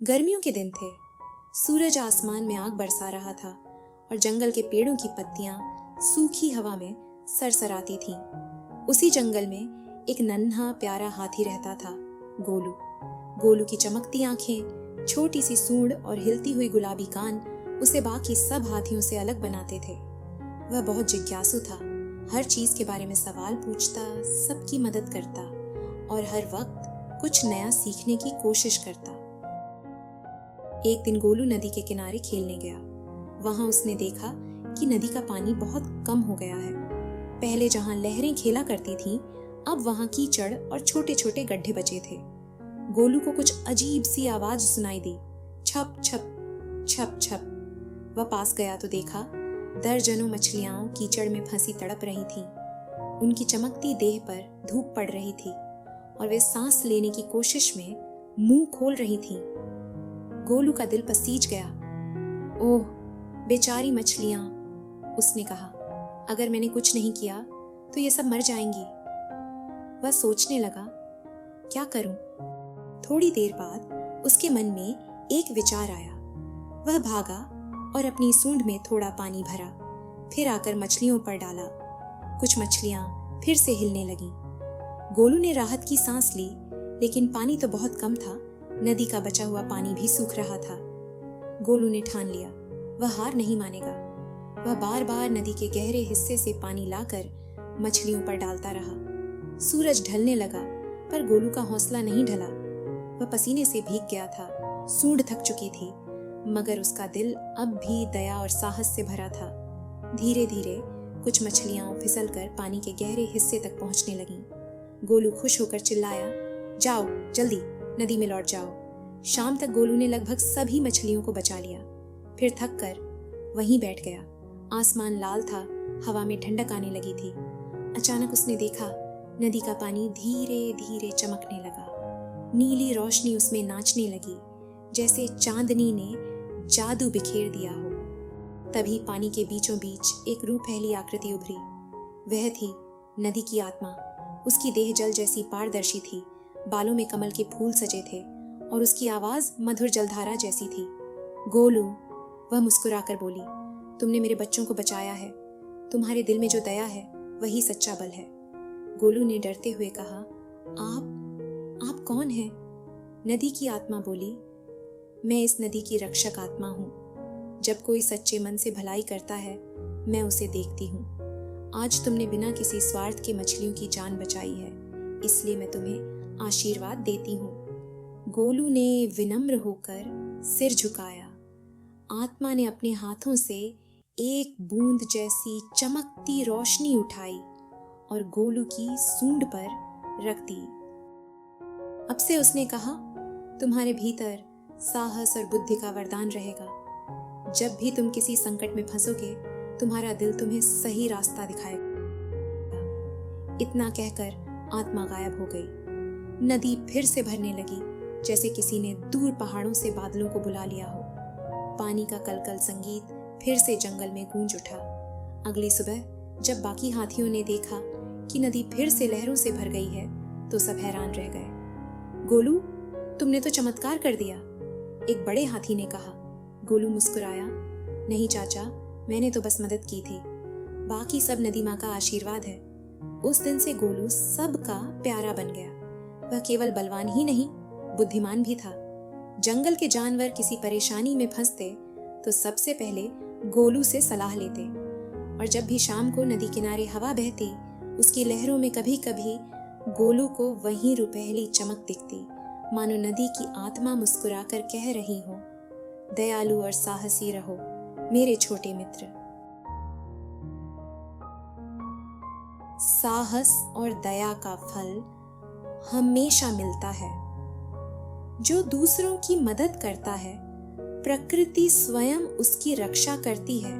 गर्मियों के दिन थे। सूरज आसमान में आग बरसा रहा था और जंगल के पेड़ों की पत्तियां सूखी हवा में सरसराती थीं। उसी जंगल में एक नन्हा प्यारा हाथी रहता था, गोलू। गोलू की चमकती आंखें, छोटी सी सूंड और हिलती हुई गुलाबी कान उसे बाकी सब हाथियों से अलग बनाते थे। वह बहुत जिज्ञासु था, हर चीज के बारे में सवाल पूछता, सबकी मदद करता और हर वक्त कुछ नया सीखने की कोशिश करता। एक दिन गोलू नदी के किनारे खेलने गया। वहां उसने देखा कि नदी का पानी बहुत कम हो गया है। पहले जहां लहरें खेला करती थीं, अब वहां कीचड़ और छोटे छोटे गड्ढे बचे थे। गोलू को कुछ अजीब सी आवाज सुनाई दी, छप छप छप छप। वह पास गया तो देखा दर्जनों मछलियां कीचड़ में फंसी तड़प रही थीं। उनकी चमकती देह पर धूप पड़ रही थी और वे सांस लेने की कोशिश में मुंह खोल रही थीं। गोलू का दिल पसीज गया। ओह, बेचारी मछलियां, उसने कहा। अगर मैंने कुछ नहीं किया तो ये सब मर जाएंगी। वह सोचने लगा, क्या करूं? थोड़ी देर बाद उसके मन में एक विचार आया। वह भागा और अपनी सूंड में थोड़ा पानी भरा, फिर आकर मछलियों पर डाला। कुछ मछलियां फिर से हिलने लगीं। गोलू ने राहत की सांस ली, लेकिन पानी तो बहुत कम था। नदी का बचा हुआ पानी भी सूख रहा था। गोलू ने ठान लिया, वह हार नहीं मानेगा। वह बार बार नदी के गहरे हिस्से से पानी लाकर मछलियों पर डालता रहा। सूरज ढलने लगा, पर गोलू का हौसला नहीं ढला। वह पसीने से भीग गया था, सूंड थक चुकी थी, मगर उसका दिल अब भी दया और साहस से भरा था। धीरे धीरे कुछ मछलियां फिसलकर पानी के गहरे हिस्से तक पहुंचने लगीं। गोलू खुश होकर चिल्लाया, जाओ जल्दी, नदी में लौट जाओ। शाम तक गोलू ने लगभग सभी मछलियों को बचा लिया। फिर थक कर वहीं बैठ गया। आसमान लाल था, हवा में ठंडक आने लगी थी। अचानक उसने देखा नदी का पानी धीरे धीरे चमकने लगा। नीली रोशनी उसमें नाचने लगी, जैसे चांदनी ने जादू बिखेर दिया हो। तभी पानी के बीचों बीच एक रूपहली आकृति उभरी। वह थी नदी की आत्मा। उसकी देह जल जैसी पारदर्शी थी, बालों में कमल के फूल सजे थे और उसकी आवाज मधुर जलधारा जैसी थी। गोलू, वह मुस्कुराकर बोली, तुमने मेरे बच्चों को बचाया है। तुम्हारे दिल में जो दया है वही सच्चा बल है। गोलू ने डरते हुए कहा, आप कौन हैं? नदी की आत्मा बोली, मैं इस नदी की रक्षक आत्मा हूँ। जब कोई सच्चे मन से भलाई करता है, मैं उसे देखती हूँ। आज तुमने बिना किसी स्वार्थ के मछलियों की जान बचाई है, इसलिए मैं तुम्हें आशीर्वाद देती हूँ। गोलू ने विनम्र होकर सिर झुकाया। आत्मा ने अपने हाथों से एक बूंद जैसी चमकती रोशनी उठाई और गोलू की सूंड पर रख दी। अब से उसने कहा, तुम्हारे भीतर साहस और बुद्धि का वरदान रहेगा। जब भी तुम किसी संकट में फंसोगे, तुम्हारा दिल तुम्हें सही रास्ता दिखाएगा। इतना कहकर आत्मा गायब हो गई। नदी फिर से भरने लगी, जैसे किसी ने दूर पहाड़ों से बादलों को बुला लिया हो। पानी का कलकल संगीत फिर से जंगल में गूंज उठा। अगली सुबह जब बाकी हाथियों ने देखा कि नदी फिर से लहरों से भर गई है, तो सब हैरान रह गए। गोलू, तुमने तो चमत्कार कर दिया, एक बड़े हाथी ने कहा। गोलू मुस्कुराया, नहीं चाचा, मैंने तो बस मदद की थी। बाकी सब नदी माँ का आशीर्वाद है। उस दिन से गोलू सबका प्यारा बन गया। वह केवल बलवान ही नहीं, बुद्धिमान भी था। जंगल के जानवर किसी परेशानी में फंसते तो सबसे पहले गोलू से सलाह लेते, और जब भी शाम को नदी किनारे हवा बहती, उसकी लहरों में कभी कभी गोलू को वहीं रुपहली चमक दिखती, मानो नदी की आत्मा मुस्कुराकर कह रही हो, दयालु और साहसी रहो मेरे छोटे मित्र। साहस और दया का फल हमेशा मिलता है। जो दूसरों की मदद करता है, प्रकृति स्वयं उसकी रक्षा करती है।